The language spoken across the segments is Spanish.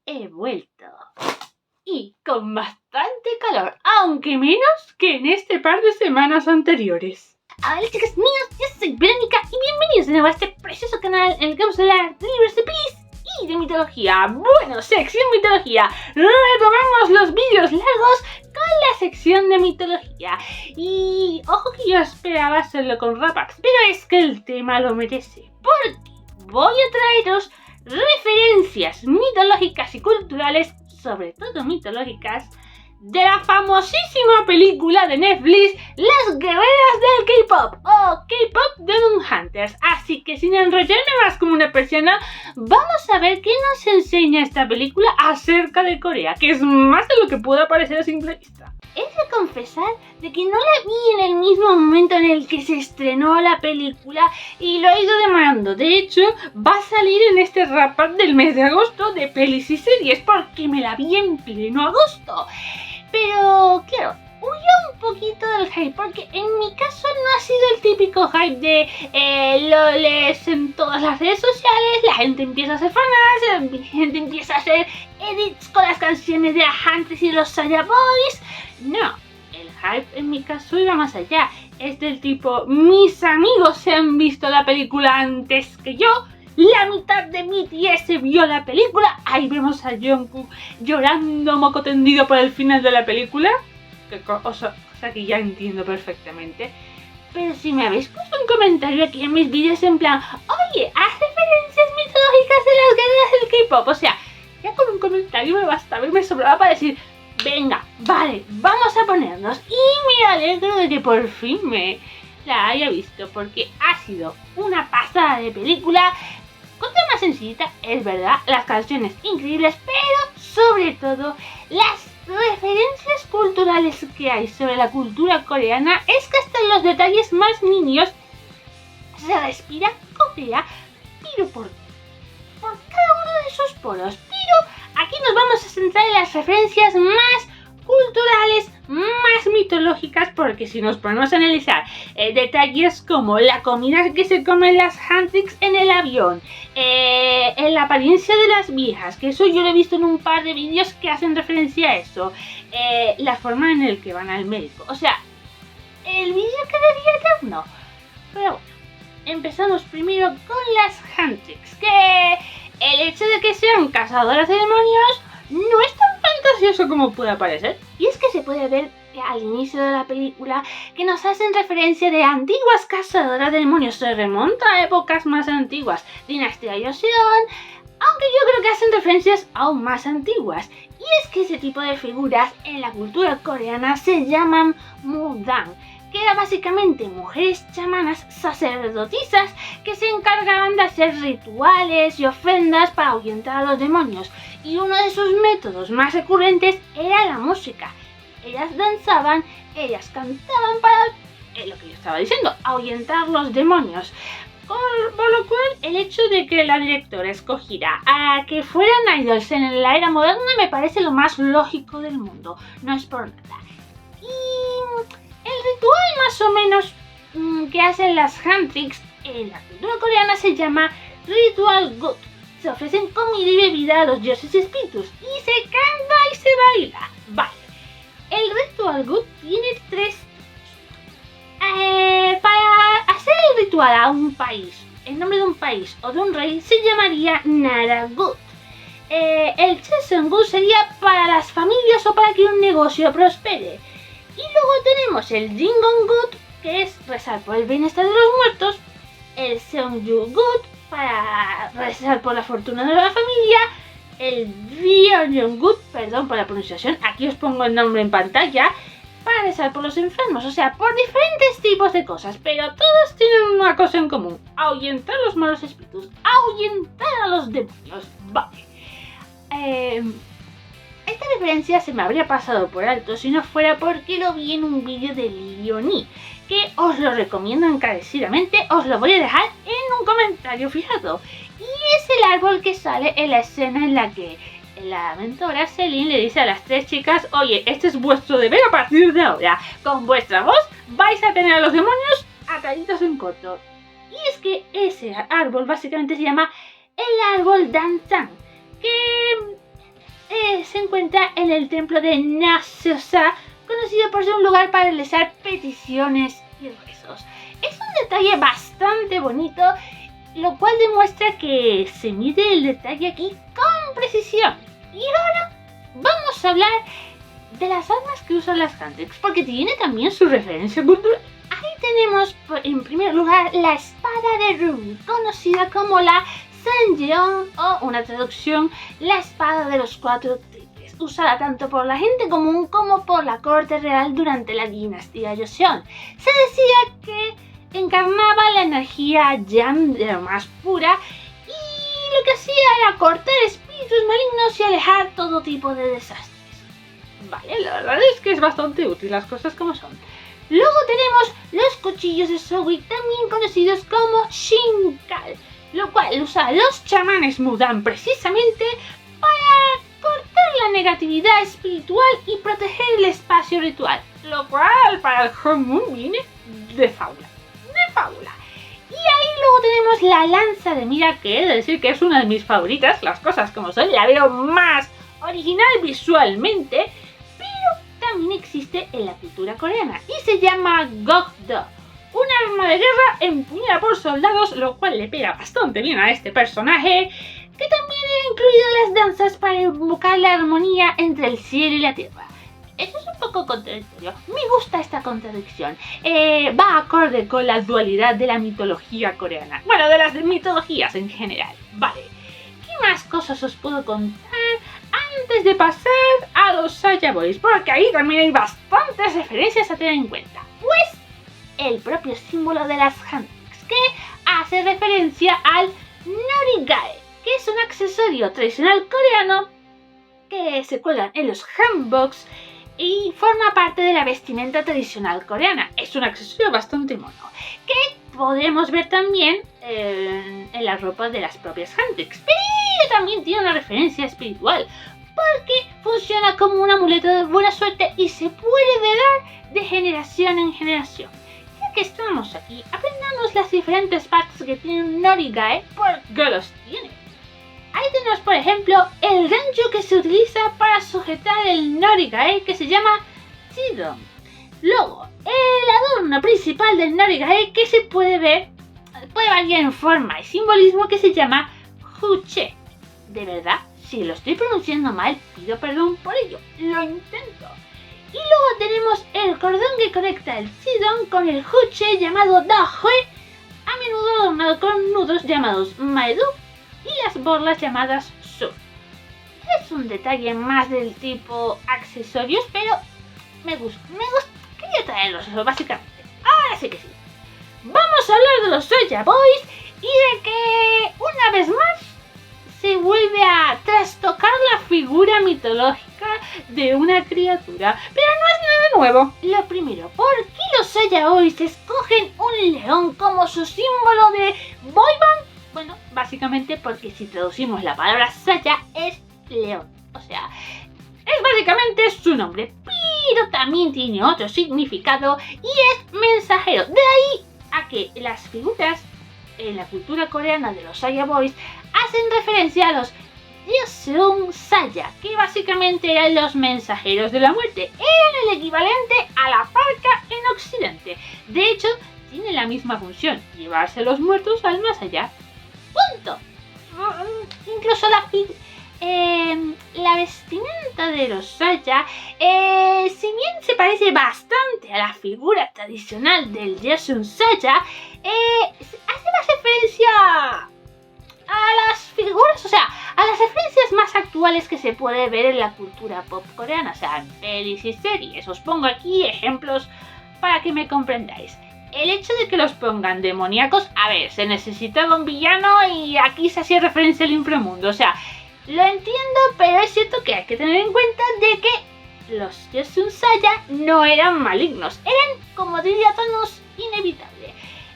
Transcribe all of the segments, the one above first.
he vuelto. Y con bastante calor, aunque menos que en este par de semanas anteriores. Hola chicos míos, yo soy Verónica y bienvenidos de nuevo a este precioso canal en el que vamos a hablar de libros de pelis y de mitología. Bueno, sección mitología. Retomamos los vídeos largos con la sección de mitología. Y ojo que yo esperaba hacerlo con wrap-ups, pero es que el tema lo merece. Porque voy a traeros referencias mitológicas y culturales, sobre todo mitológicas, de la famosísima película de Netflix Las Guerreras del K-Pop o K-Pop Demon Hunters. Así que sin enrollarme más como una persiana, vamos a ver qué nos enseña esta película acerca de Corea, que es más de lo que pueda parecer a simple vista. He de confesar de que no la vi en el mismo momento en el que se estrenó la película y lo he ido demorando. De hecho, va a salir en este wrap-up del mes de agosto de pelis y series porque me la vi en pleno agosto. Pero, claro, huyo un poquito del hype, porque en mi caso no ha sido el típico hype de lo lees en todas las redes sociales, la gente empieza a hacer fanarts, la gente empieza a hacer edits con las canciones de la Huntress y los Saya Boys. No, el hype en mi caso iba más allá. Es del tipo, mis amigos se han visto la película antes que yo. La mitad de BTS vio la película. Ahí vemos a Jungkook llorando moco tendido por el final de la película. Cosa que ya entiendo perfectamente. Pero si me habéis puesto un comentario aquí en mis vídeos en plan, oye, haz referencias mitológicas de las guerras del K-pop. O sea, ya con un comentario me bastaba y me sobraba para decir, venga, vale, vamos a ponernos. Y me alegro de que por fin me la haya visto, porque ha sido una pasada de película. Más sencillita, es verdad, las canciones increíbles, pero sobre todo las referencias culturales que hay sobre la cultura coreana. Es que hasta en los detalles más niños se respira Corea, pero por cada uno de sus poros. Pero aquí nos vamos a centrar en las referencias más culturales, más mitológicas, porque si nos ponemos a analizar detalles como la comida que se comen las Huntress en el avión, en la apariencia de las viejas, que eso yo lo he visto en un par de vídeos que hacen referencia a eso, la forma en la que van al médico, o sea, el vídeo quedaría eterno. Pero bueno, empezamos primero con las Huntress, que el hecho de que sean cazadoras de demonios no es tan fantasioso como puede parecer. Y es que se puede ver al inicio de la película que nos hacen referencia de antiguas cazadoras de demonios. Se remonta a épocas más antiguas, dinastía Joseon, aunque yo creo que hacen referencias aún más antiguas. Y es que ese tipo de figuras en la cultura coreana se llaman mudang, que eran básicamente mujeres chamanas sacerdotisas que se encargaban de hacer rituales y ofrendas para ahuyentar a los demonios. Y uno de sus métodos más recurrentes era la música. Ellas danzaban, ellas cantaban para, lo que yo estaba diciendo, ahuyentar los demonios. Por lo cual, el hecho de que la directora escogiera a que fueran idols en la era moderna me parece lo más lógico del mundo. No es por nada. Y el ritual más o menos que hacen las Huntress en la cultura coreana se llama Ritual Gut. Se ofrecen comida y bebida a los dioses y espíritus y se canta y se baila. Vale. El Ritual Gut tiene 3 para hacer el ritual a un país, el nombre de un país o de un rey se llamaría Naragut. El Cheongut sería para las familias o para que un negocio prospere. Y luego tenemos el Jingongut, que es rezar por el bienestar de los muertos. El Seongyugut, para rezar por la fortuna de la familia. El Ryongyungut, perdón por la pronunciación, aquí os pongo el nombre en pantalla, para rezar por los enfermos. O sea, por diferentes tipos de cosas, pero todos tienen una cosa en común: ahuyentar los malos espíritus, ahuyentar a los demonios. Vale. Esta referencia se me habría pasado por alto si no fuera porque lo vi en un vídeo de Leonie, que os lo recomiendo encarecidamente, os lo voy a dejar en un comentario fijado. Y es el árbol que sale en la escena en la que la mentora Celine le dice a las 3 chicas: oye, este es vuestro deber a partir de ahora, con vuestra voz vais a tener a los demonios ataditos en corto. Y es que ese árbol básicamente se llama el árbol Danzang, que encuentra en el templo de Naxos, conocido por ser un lugar para realizar peticiones y rezos. Es un detalle bastante bonito, lo cual demuestra que se mide el detalle aquí con precisión. Y ahora vamos a hablar de las armas que usan las Hantex, porque tiene también su referencia cultural. Ahí tenemos en primer lugar la espada de Rumi, conocida como la Sanjeon, o una traducción, la espada de los cuatro triples, usada tanto por la gente común como por la corte real durante la dinastía Joseon. Se decía que encarnaba la energía Yang de lo más pura y lo que hacía era cortar espíritus malignos y alejar todo tipo de desastres. Vale, la verdad es que es bastante útil, las cosas como son. Luego tenemos los cuchillos de Zoe, también conocidos como Shinkal, lo cual los chamanes Mudan precisamente para cortar la negatividad espiritual y proteger el espacio ritual, Lo cual para el común viene de fábula. Y ahí luego tenemos la lanza de mira, que he de decir que es una de mis favoritas, las cosas como son, la veo más original visualmente, pero también existe en la cultura coreana y se llama Gokdo, un arma de guerra empuñada por soldados, lo cual le pega bastante bien a este personaje, que también ha incluido las danzas para invocar la armonía entre el cielo y la tierra. Eso es un poco contradictorio. Me gusta esta contradicción. Va acorde con la dualidad de la mitología coreana. Bueno, de las mitologías en general. Vale. ¿Qué más cosas os puedo contar antes de pasar a los Saya Boys? Porque ahí también hay bastantes referencias a tener en cuenta. Pues el propio símbolo de las Hantex, que hace referencia al Norigae, que es un accesorio tradicional coreano que se cuelgan en los hanboks y forma parte de la vestimenta tradicional coreana. Es un accesorio bastante mono, que podemos ver también en la ropa de las propias Hantex, pero también tiene una referencia espiritual, porque funciona como un amuleto de buena suerte y se puede heredar de generación en generación. Ya que estamos aquí, aprendamos las diferentes partes que tiene un Norigae, porque los tiene. Ahí tenemos, por ejemplo, el gancho que se utiliza para sujetar el Norigae, que se llama Chidon. Luego, el adorno principal del Norigae, que se puede ver, puede variar en forma y simbolismo, que se llama Huche. De verdad, si lo estoy pronunciando mal, pido perdón por ello. Lo intento. Y luego tenemos el cordón que conecta el Chidon con el Huche, llamado Dahue, a menudo adornado con nudos llamados Maedu y las borlas llamadas Su. Es un detalle más del tipo accesorios, pero me gusta. Quería traerlos, básicamente. Ahora sí que sí. Vamos a hablar de los Soulja Boys y de que una vez más se vuelve a trastocar la figura mitológica de una criatura. Pero no es nada nuevo. Lo primero, ¿por qué los Soulja Boys escogen un león como su símbolo de boy band? Bueno, básicamente porque si traducimos la palabra Saya es león. O sea, es básicamente su nombre. Pero también tiene otro significado y es mensajero. De ahí a que las figuras en la cultura coreana de los Saya Boys hacen referencia a los Joseon Saya, que básicamente eran los mensajeros de la muerte. Eran el equivalente a la parca en Occidente. De hecho, tienen la misma función, llevarse a los muertos al más allá. ¡Punto! Incluso la vestimenta de los Saya, si bien se parece bastante a la figura tradicional del Joseon Saya, hace más referencia a las figuras, o sea, a las referencias más actuales que se puede ver en la cultura pop coreana, o sea, en pelis y series. Os pongo aquí ejemplos para que me comprendáis. El hecho de que los pongan demoníacos, a ver, se necesitaba un villano y aquí se hacía referencia al inframundo, o sea, lo entiendo, pero es cierto que hay que tener en cuenta de que los Joseon Saya no eran malignos, eran, como diría Thanos, inevitables.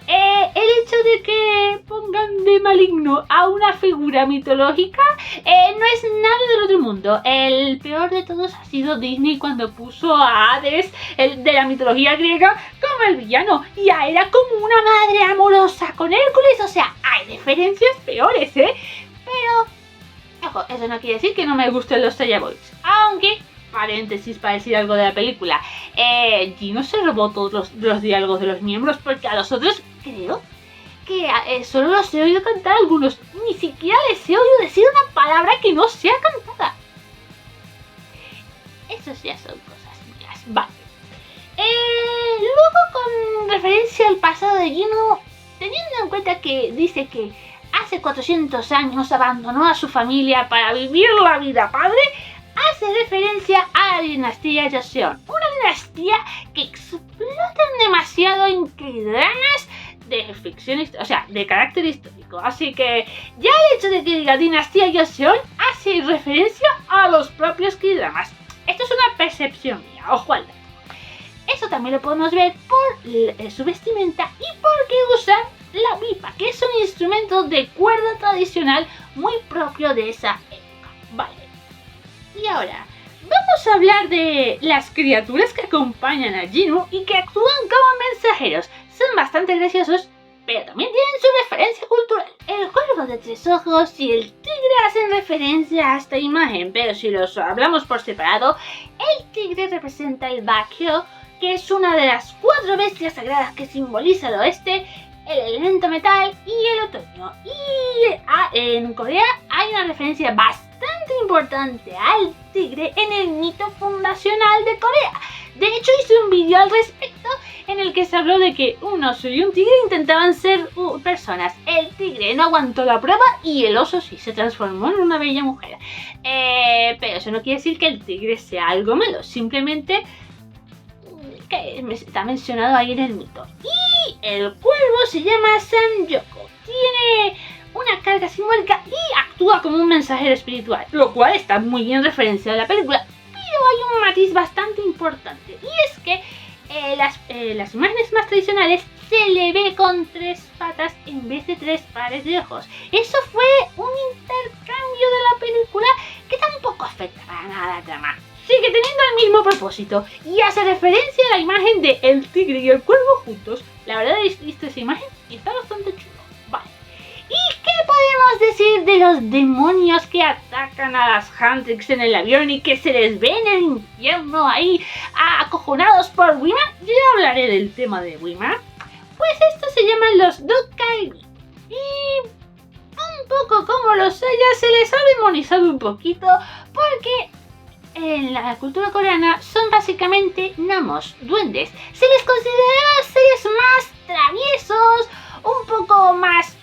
El hecho de que pongan de maligno a una figura mitológica no es nada del otro mundo. El peor de todos ha sido Disney cuando puso a Hades, el de la mitología griega, como el villano. Y a era como una madre amorosa con Hércules. O sea, hay referencias peores, ¿eh? Pero Ojo, eso no quiere decir que no me gusten los Saiya Boys. Aunque, paréntesis para decir algo de la película, Gino se robó todos los diálogos de los miembros porque a los otros creo que solo los he oído cantar algunos. Ni siquiera les he oído decir una palabra que no sea cantada. Esos ya son cosas mías. Vale. Luego, con referencia al pasado de Gino, teniendo en cuenta que dice que hace 400 años abandonó a su familia para vivir la vida padre, hace referencia a la dinastía Joseon. Una dinastía que explotan demasiado en K-dramas de ficción, o sea, de carácter histórico. Así que ya el hecho de que diga dinastía Joseon hace referencia a los propios K-dramas. Esto es una percepción mía, ojo al dato. Eso también lo podemos ver por su vestimenta y porque usan la pipa, que es un instrumento de cuerda tradicional muy propio de esa época. Vale. Y ahora, vamos a hablar de las criaturas que acompañan a Gino y que actúan como mensajeros. Son bastante graciosos, pero también tienen su referencia cultural. El cuervo de 3 ojos y el tigre hacen referencia a esta imagen, pero si los hablamos por separado, el tigre representa el Baekyo, que es una de las 4 bestias sagradas que simboliza el oeste, el elemento metal y el otoño. Y en Corea hay una referencia bastante importante al tigre en el mito fundacional de Corea. De hecho, hice un vídeo al respecto en el que se habló de que un oso y un tigre intentaban ser personas. El tigre no aguantó la prueba y el oso sí se transformó en una bella mujer. Pero eso no quiere decir que el tigre sea algo malo, simplemente que está mencionado ahí en el mito. Y el cuervo se llama Samyoko. Tiene una carga simbólica y actúa como un mensajero espiritual, lo cual está muy bien referenciado en la película. Pero hay un matiz bastante importante, y es que las imágenes más tradicionales se le ve con 3 patas en vez de 3 pares de ojos. Eso fue un intercambio de la película que tampoco afecta para nada a la trama. Sigue teniendo el mismo propósito y hace referencia a la imagen de el tigre y el cuervo juntos. La verdad he visto esa imagen y está bastante chulo. Vale. ¿Y qué podemos decir de los demonios que atacan a las Huntrix en el avión y que se les ve en el infierno ahí acojonados por Wima? Yo hablaré del tema de Wima. Pues estos se llaman los Dokkaebi. Y un poco como los Saiya se les ha demonizado un poquito porque en la cultura coreana son básicamente gnomos, duendes. Se les considera seres más traviesos, un poco más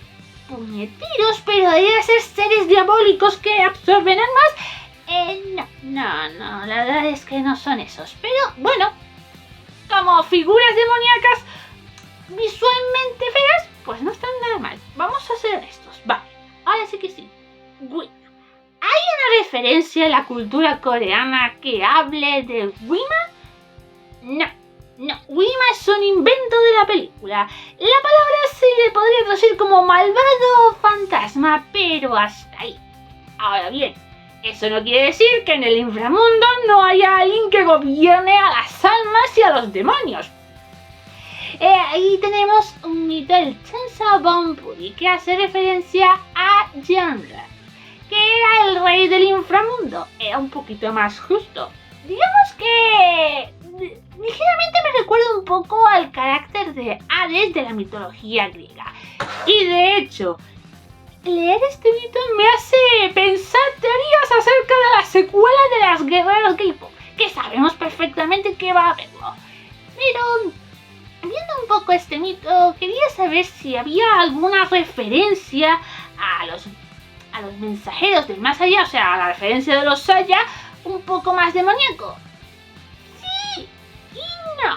puñeteros, pero deberían ser seres diabólicos que absorben almas. No, la verdad es que no son esos. Pero bueno, como figuras demoníacas visualmente feas, pues no están nada mal. Vamos a ser honestos. Vale, ahora sí que sí. Wima. ¿Hay una referencia a la cultura coreana que hable de Wima? No. Wima es un invento de la película. La palabra se le podría traducir como malvado o fantasma, pero hasta ahí. Ahora bien, eso no quiere decir que en el inframundo no haya alguien que gobierne a las almas y a los demonios. Ahí tenemos un mito del Chansa Bonpuri que hace referencia a Janra, que era el rey del inframundo. Era un poquito más justo. Digamos que ligeramente me recuerda un poco al carácter de Hades de la mitología griega. Y de hecho, leer este mito me hace pensar teorías acerca de la secuela de las guerreras K-pop, que sabemos perfectamente que va a haberlo. Pero viendo un poco este mito, quería saber si había alguna referencia a los mensajeros del más allá, o sea, a la referencia de los Saiya, un poco más demoníaco. Sí y no.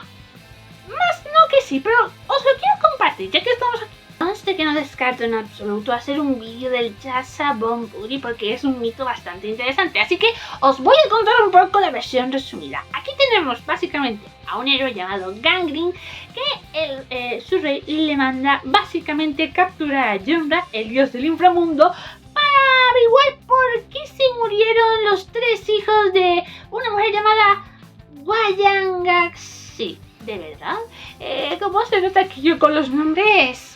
Más no que sí, pero os lo quiero compartir, ya que estamos aquí. Conste que no descarto en absoluto hacer un vídeo del Chansa Bonpuri porque es un mito bastante interesante, así que os voy a contar un poco la versión resumida. Aquí tenemos básicamente a un héroe llamado Gangren que su rey le manda básicamente capturar a Janra, el dios del inframundo, para averiguar por qué se murieron los 3 hijos de una mujer llamada Hwayangaxi. ¿De verdad? ¿Cómo se nota que yo con los nombres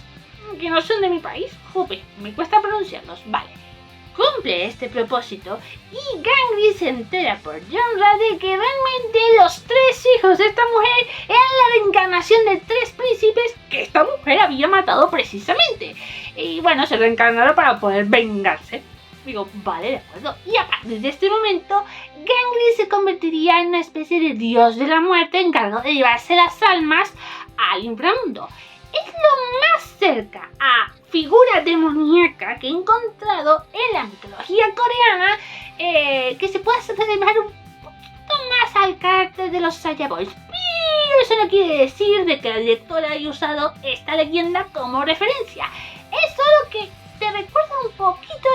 que no son de mi país? Jope, me cuesta pronunciarlos. Vale. cumple este propósito y Gangly se entera por Jonra de que realmente los 3 hijos de esta mujer eran la reencarnación de 3 príncipes que esta mujer había matado precisamente. Y bueno, se reencarnaron para poder vengarse. Digo, vale, de acuerdo. Y a partir de este momento, Gangly se convertiría en una especie de dios de la muerte encargado de llevarse las almas al inframundo. Es lo más cerca a figura demoníaca que he encontrado en la mitología coreana que se puede asemejar un poquito más al carácter de los Saya Boys. Pero eso no quiere decir de que la directora haya usado esta leyenda como referencia. Es solo que te recuerda un poquito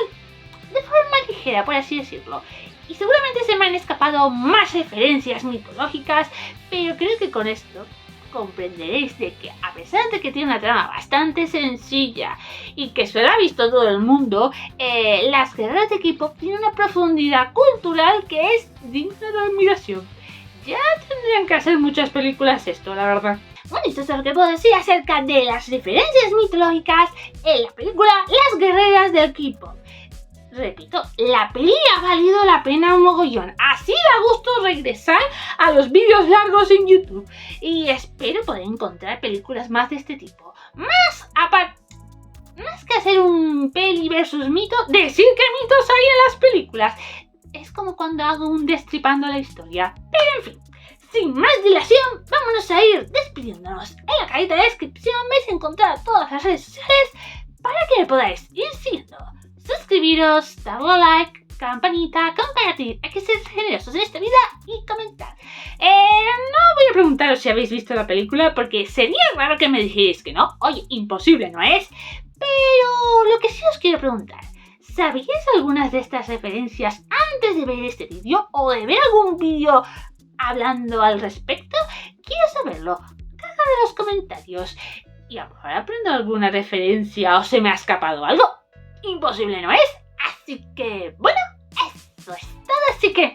de forma ligera, por así decirlo. Y seguramente se me han escapado más referencias mitológicas, pero creo que con esto comprenderéis de que a pesar de que tiene una trama bastante sencilla y que se la ha visto todo el mundo, las guerreras de K-pop tienen una profundidad cultural que es digna de admiración. Ya tendrían que hacer muchas películas esto, la verdad. Bueno, esto es lo que puedo decir acerca de las referencias mitológicas en la película Las Guerreras del K-pop. Repito, la peli ha valido la pena un mogollón. Así da gusto regresar a los vídeos largos en YouTube. Y espero poder encontrar películas más de este tipo. Más que hacer un peli versus mito, decir qué mitos hay en las películas. Es como cuando hago un destripando la historia. Pero en fin, sin más dilación, vámonos a ir despidiéndonos. En la cajita de descripción vais a encontrar todas las redes sociales para que me podáis ir siguiendo. Suscribiros, darle a like, campanita, compartir, hay que ser generosos en esta vida y comentar. No voy a preguntaros si habéis visto la película porque sería raro que me dijerais que no. Oye, imposible no es. Pero lo que sí os quiero preguntar, ¿sabíais algunas de estas referencias antes de ver este vídeo o de ver algún vídeo hablando al respecto? Quiero saberlo. Caja de los comentarios. Y a lo mejor aprendo alguna referencia o se me ha escapado algo. Imposible no es, así que bueno, eso es todo, así que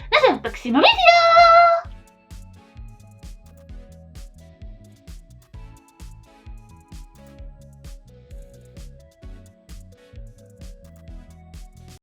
nos vemos en el próximo vídeo.